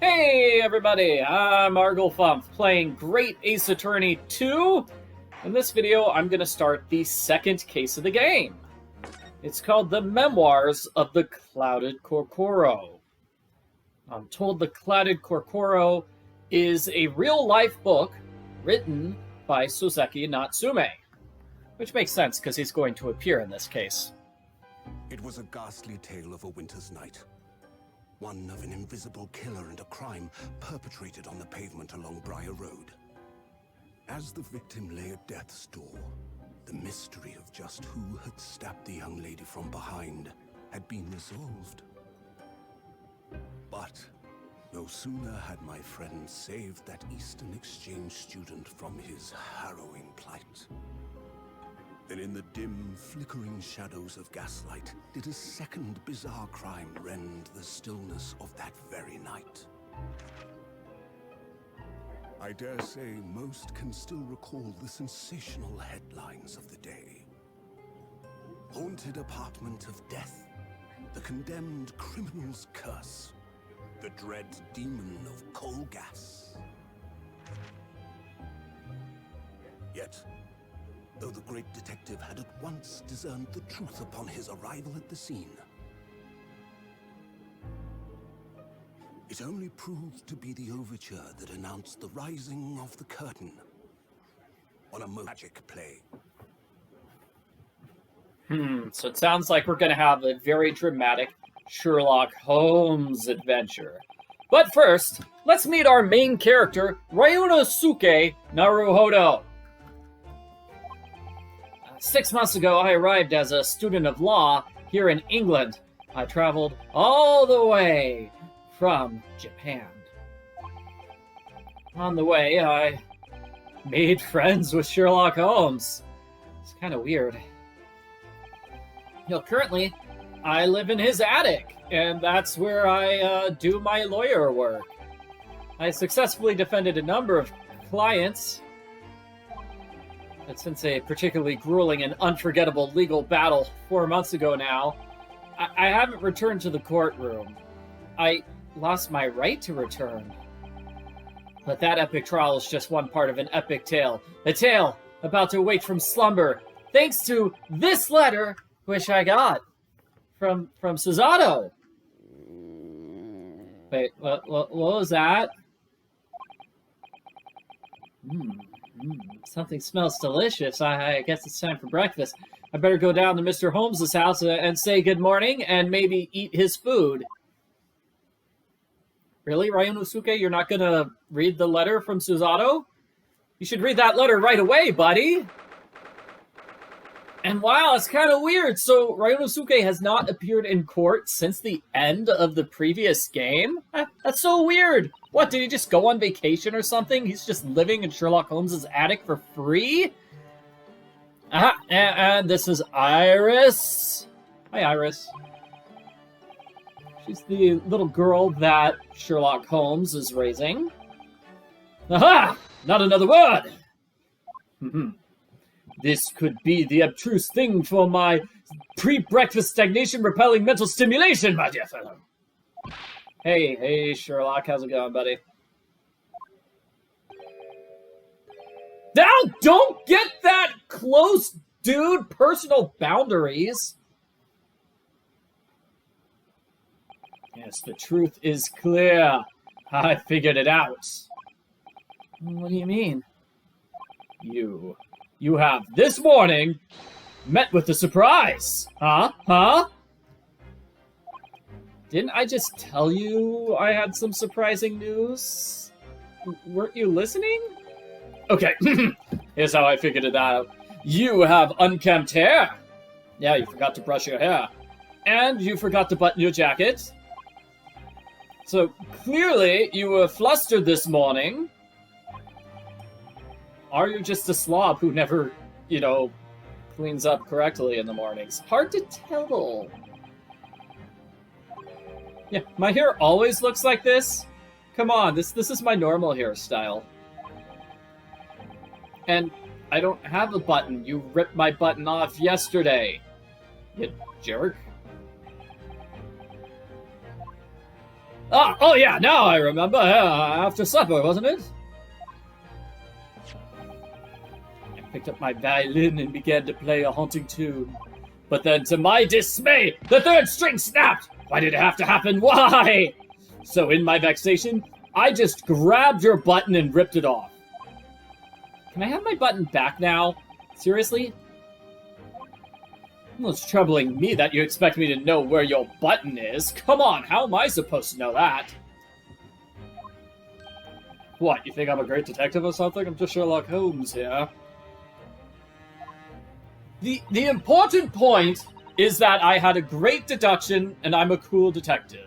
Hey everybody, I'm Arglefump playing Great Ace Attorney 2. In this video, I'm going to start the second case of the game. It's called The Memoirs of the Clouded Kokoro. I'm told the Clouded Kokoro is a real-life book written by Soseki Natsume, which makes sense because he's going to appear in this case. It was a ghastly tale of a winter's night. One of an invisible killer and a crime perpetrated on the pavement along Briar Road. As the victim lay at death's door, the mystery of just who had stabbed the young lady from behind had been resolved. But no sooner had my friend saved that Eastern Exchange student from his harrowing plight, then in the dim, flickering shadows of gaslight did a second bizarre crime rend the stillness of that very night. I dare say most can still recall the sensational headlines of the day. Haunted apartment of death, the condemned criminal's curse, the dread demon of coal gas. Yet, though the great detective had at once discerned the truth upon his arrival at the scene, it only proved to be the overture that announced the rising of the curtain on a magic play. So it sounds like we're going to have a very dramatic Sherlock Holmes adventure. But first, let's meet our main character, Ryunosuke Naruhodo. 6 months ago, I arrived as a student of law here in England. I traveled all the way from Japan. On the way, I made friends with Sherlock Holmes. It's kind of weird. Currently, I live in his attic, and that's where I do my lawyer work. I successfully defended a number of clients. But since a particularly grueling and unforgettable legal battle 4 months ago now, I haven't returned to the courtroom. I lost my right to return. But that epic trial is just one part of an epic tale. A tale about to wake from slumber, thanks to this letter, which I got from Susato. Wait, what was that? Something smells delicious. I guess it's time for breakfast. I better go down to Mr. Holmes' house and say good morning and maybe eat his food. Really, Ryunosuke? You're not going to read the letter from Susato? You should read that letter right away, buddy. And wow, it's kind of weird. So Ryunosuke has not appeared in court since the end of the previous game? That's so weird. What, did he just go on vacation or something? He's just living in Sherlock Holmes' attic for free? And this is Iris. Hi, Iris. She's the little girl that Sherlock Holmes is raising. Aha! Not another word! This could be the abstruse thing for my pre-breakfast stagnation-repelling mental stimulation, my dear fellow. Hey, Sherlock, how's it going, buddy? Now, don't get that close, dude! Personal boundaries. Yes, the truth is clear. I figured it out. What do you mean? You have, this morning, met with a surprise. Huh? Didn't I just tell you I had some surprising news? Weren't you listening? Okay, here's how I figured it out. You have unkempt hair. Yeah, you forgot to brush your hair. And you forgot to button your jacket. So, clearly, you were flustered this morning. Are you just a slob who never, cleans up correctly in the mornings? Hard to tell. Yeah, my hair always looks like this. Come on, this is my normal hairstyle. And I don't have a button. You ripped my button off yesterday. You jerk. Oh yeah, now I remember. After supper, wasn't it? I picked up my violin and began to play a haunting tune. But then, to my dismay, the third string snapped! Why did it have to happen? Why? So in my vexation, I just grabbed your button and ripped it off. Can I have my button back now? Seriously? Well, it's troubling me that you expect me to know where your button is. Come on, how am I supposed to know that? What, you think I'm a great detective or something? I'm just Sherlock Holmes here. The important point is that I had a great deduction and I'm a cool detective.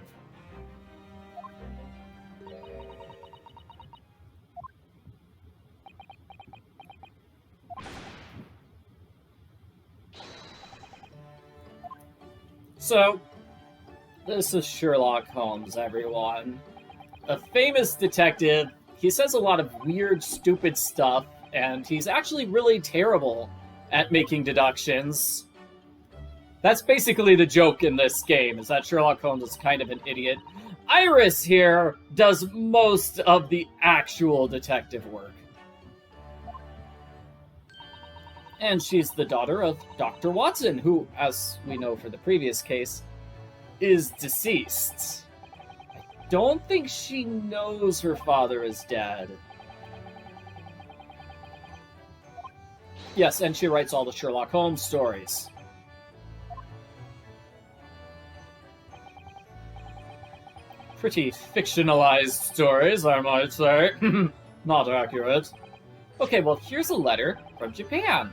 So, this is Sherlock Holmes, everyone. A famous detective. He says a lot of weird, stupid stuff, and he's actually really terrible at making deductions. That's basically the joke in this game, is that Sherlock Holmes is kind of an idiot. Iris here does most of the actual detective work. And she's the daughter of Dr. Watson, who, as we know for the previous case, is deceased. I don't think she knows her father is dead. Yes, and she writes all the Sherlock Holmes stories. Pretty fictionalized stories, I might say. Not accurate. Okay, well, here's a letter from Japan.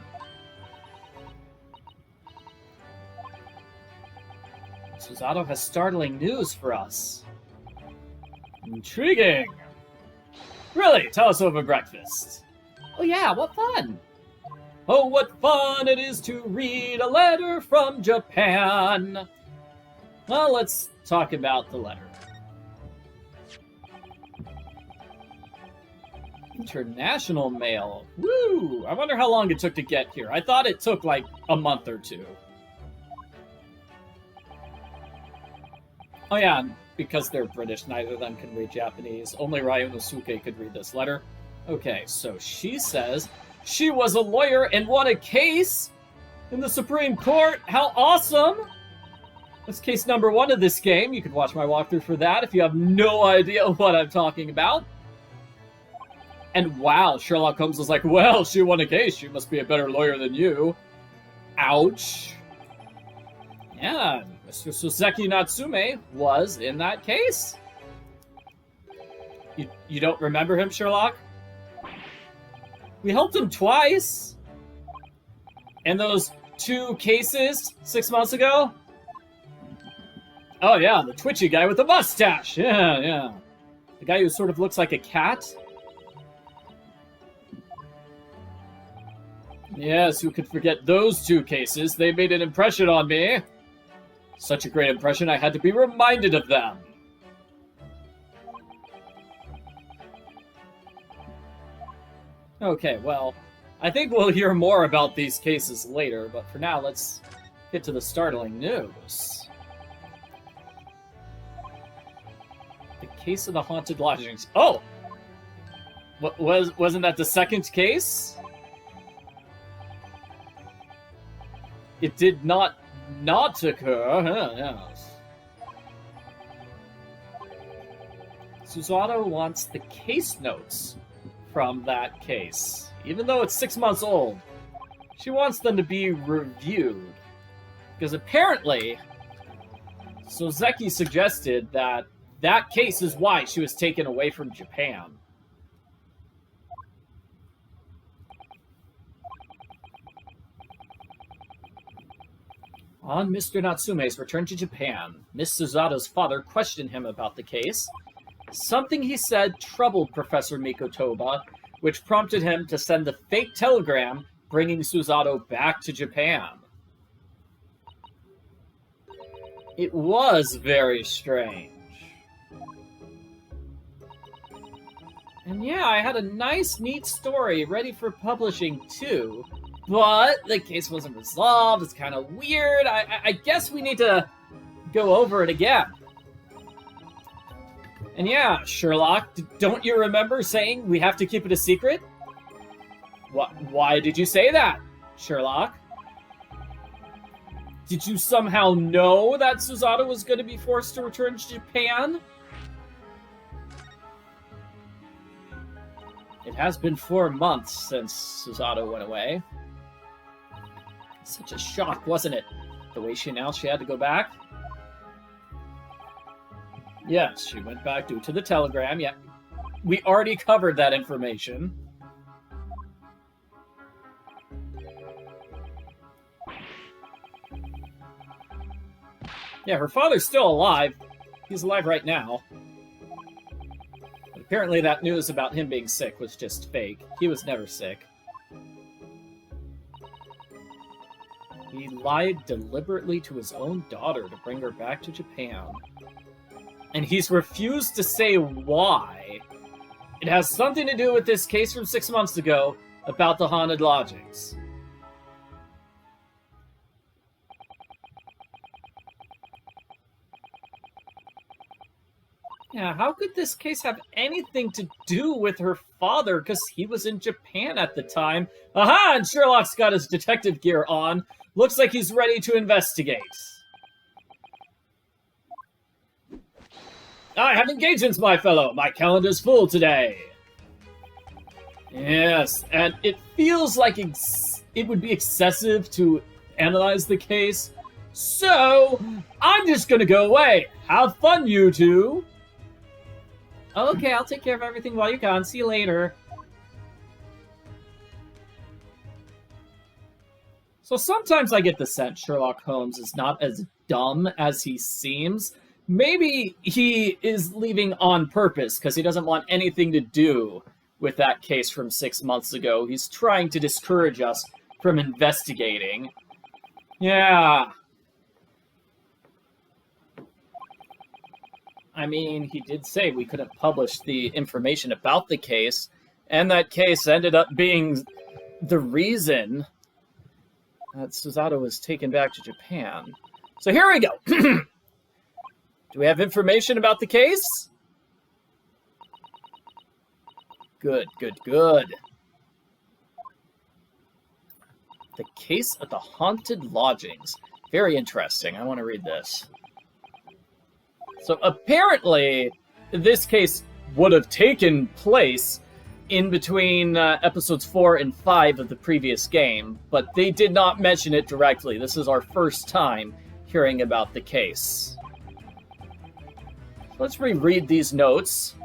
Susato has startling news for us. Intriguing! Really? Tell us over breakfast. Oh yeah, what fun! Oh, what fun it is to read a letter from Japan! Well, let's talk about the letter. International mail. Woo! I wonder how long it took to get here. I thought it took like a month or two. Oh yeah, because they're British, neither of them can read Japanese. Only Ryunosuke could read this letter. Okay, so she says she was a lawyer and won a case in the Supreme Court. How awesome! That's case number 1 of this game. You can watch my walkthrough for that if you have no idea what I'm talking about. And wow, Sherlock Holmes was like, well, she won a case. She must be a better lawyer than you. Ouch. Yeah, Mr. Soseki Natsume was in that case. You don't remember him, Sherlock? We helped him twice. In those 2 cases 6 months ago. Oh yeah, the twitchy guy with the mustache. Yeah. The guy who sort of looks like a cat. Yes, who could forget those 2 cases? They made an impression on me. Such a great impression, I had to be reminded of them. Okay, well, I think we'll hear more about these cases later, but for now, let's get to the startling news. The case of the haunted lodgings. Oh! Wasn't that the second case? It did not occur. Yes. Susato wants the case notes from that case. Even though it's 6 months old, she wants them to be reviewed. Because apparently, Soseki suggested that that case is why she was taken away from Japan. On Mr. Natsume's return to Japan, Miss Susato's father questioned him about the case. Something he said troubled Professor Mikotoba, which prompted him to send the fake telegram bringing Susato back to Japan. It was very strange. And yeah, I had a nice, neat story ready for publishing too, but the case wasn't resolved. It's kind of weird. I guess we need to go over it again. And yeah, Sherlock, don't you remember saying we have to keep it a secret? Why did you say that, Sherlock? Did you somehow know that Susato was going to be forced to return to Japan? It has been 4 months since Susato went away. Such a shock, wasn't it? The way she announced she had to go back? Yes, she went back due to the telegram. Yeah, we already covered that information. Yeah, her father's still alive. He's alive right now. But apparently that news about him being sick was just fake. He was never sick. He lied deliberately to his own daughter to bring her back to Japan. And he's refused to say why. It has something to do with this case from 6 months ago about the haunted lodgings. Yeah, how could this case have anything to do with her father? Because he was in Japan at the time. Aha! And Sherlock's got his detective gear on. Looks like he's ready to investigate. I have engagements, my fellow. My calendar's full today. Yes, and it feels like it would be excessive to analyze the case. So, I'm just gonna go away. Have fun, you two. Okay, I'll take care of everything while you're gone. See you later. So sometimes I get the sense Sherlock Holmes is not as dumb as he seems. Maybe he is leaving on purpose because he doesn't want anything to do with that case from 6 months ago. He's trying to discourage us from investigating. Yeah. I mean, he did say we couldn't publish the information about the case, and that case ended up being the reason that Susato was taken back to Japan. So here we go. Do we have information about the case? Good, good, good. The case of the haunted lodgings. Very interesting. I want to read this. So apparently, this case would have taken place in between episodes 4 and 5 of the previous game, but they did not mention it directly. This is our first time hearing about the case. Let's reread these notes.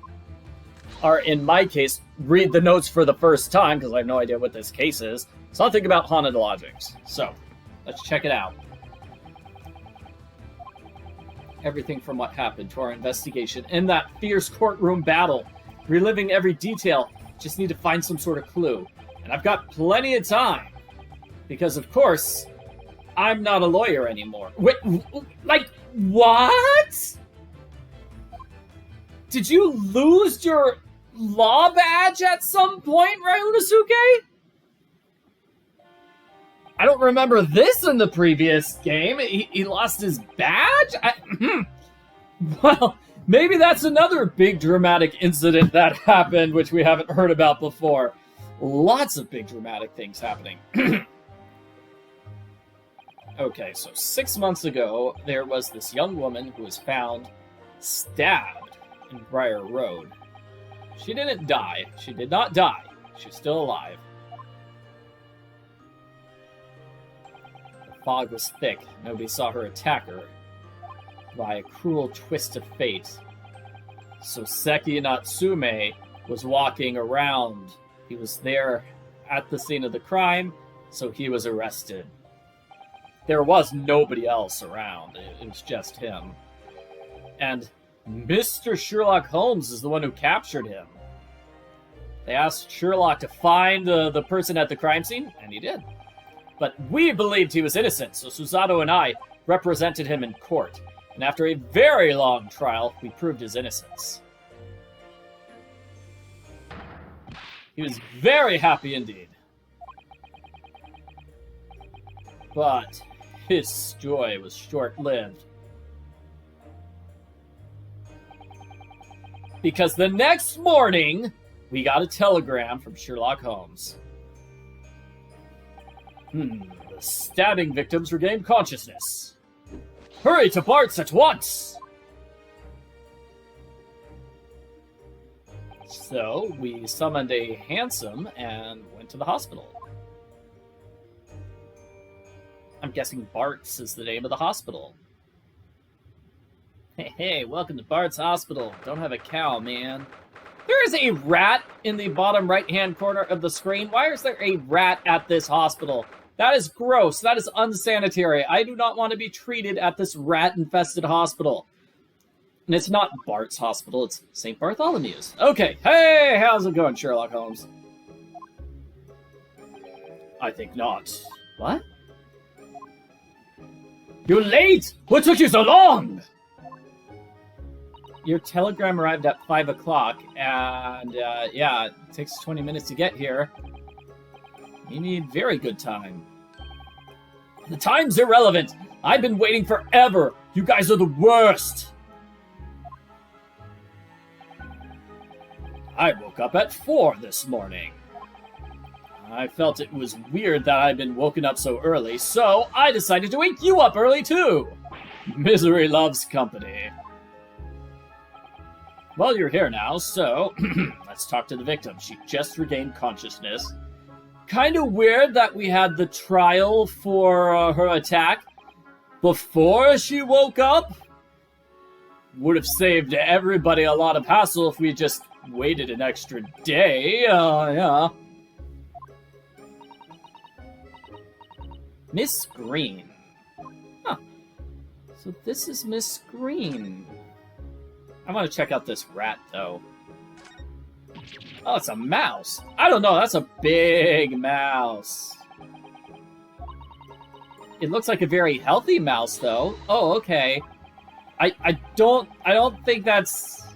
Or in my case, read the notes for the first time, because I have no idea what this case is. Something about haunted lodgings. So, let's check it out. Everything from what happened to our investigation in that fierce courtroom battle. Reliving every detail. Just need to find some sort of clue. And I've got plenty of time. Because, of course, I'm not a lawyer anymore. Wait, like, what? Did you lose your law badge at some point, Ryunosuke? I don't remember this in the previous game. He lost his badge? Well, maybe that's another big dramatic incident that happened, which we haven't heard about before. Lots of big dramatic things happening. Okay, so 6 months ago, there was this young woman who was found stabbed in Briar Road. She didn't die. She did not die. She's still alive. The fog was thick. Nobody saw her attack her. By a cruel twist of fate, Soseki Natsume was walking around. He was there at the scene of the crime, so he was arrested. There was nobody else around. It was just him. And Mr. Sherlock Holmes is the one who captured him. They asked Sherlock to find the person at the crime scene, and he did. But we believed he was innocent, so Susato and I represented him in court. And after a very long trial, we proved his innocence. He was very happy indeed. But his joy was short-lived. Because the next morning, we got a telegram from Sherlock Holmes. The stabbing victims regained consciousness. Hurry to Bart's at once! So, we summoned a hansom and went to the hospital. I'm guessing Bart's is the name of the hospital. Hey, welcome to Bart's Hospital. Don't have a cow, man. There is a rat in the bottom right-hand corner of the screen. Why is there a rat at this hospital? That is gross. That is unsanitary. I do not want to be treated at this rat-infested hospital. And it's not Bart's Hospital. It's St. Bartholomew's. Okay. Hey, how's it going, Sherlock Holmes? I think not. What? You're late! What took you so long? Your telegram arrived at 5 o'clock, and, yeah, it takes 20 minutes to get here. You need very good time. The time's irrelevant. I've been waiting forever. You guys are the worst. I woke up at 4 this morning. I felt it was weird that I'd been woken up so early, so I decided to wake you up early too. Misery loves company. Well, you're here now, so let's talk to the victim. She just regained consciousness. Kind of weird that we had the trial for her attack before she woke up. Would have saved everybody a lot of hassle if we just waited an extra day. Yeah. Miss Green. Huh. So this is Miss Green. I want to check out this rat, though. Oh, it's a mouse. I don't know, that's a big mouse. It looks like a very healthy mouse, though. Oh, okay. I don't think that's...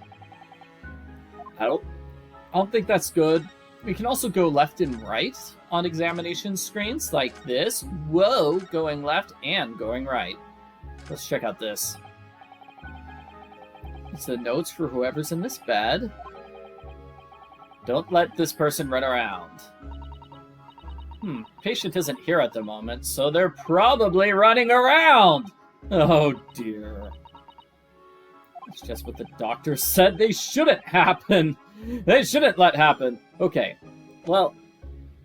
I don't think that's good. We can also go left and right on examination screens like this. Whoa, going left and going right. Let's check out this. It's the notes for whoever's in this bed. Don't let this person run around. Patient isn't here at the moment, so they're probably running around! Oh dear. It's just what the doctor said they shouldn't happen! They shouldn't let happen! Okay, well,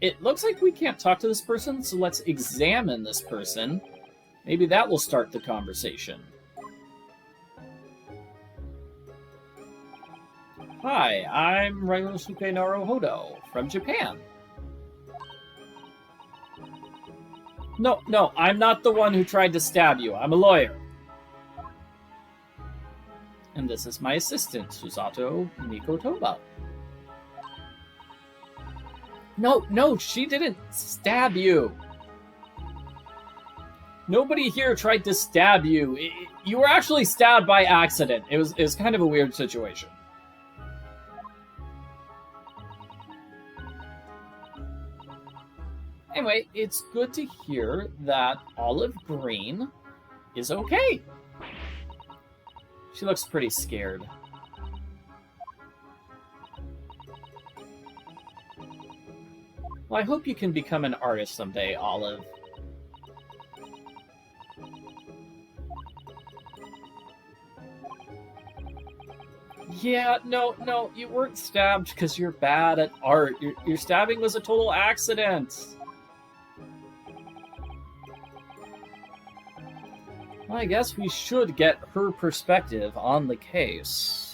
it looks like we can't talk to this person, so let's examine this person. Maybe that will start the conversation. Hi, I'm Ryunosuke Naruhodo from Japan. No, I'm not the one who tried to stab you. I'm a lawyer. And this is my assistant, Susato Mikotoba. No, she didn't stab you. Nobody here tried to stab you. You were actually stabbed by accident. It was kind of a weird situation. Anyway, it's good to hear that Olive Green is okay. She looks pretty scared. Well, I hope you can become an artist someday, Olive. Yeah, no, you weren't stabbed because you're bad at art. Your stabbing was a total accident. Well, I guess we should get her perspective on the case.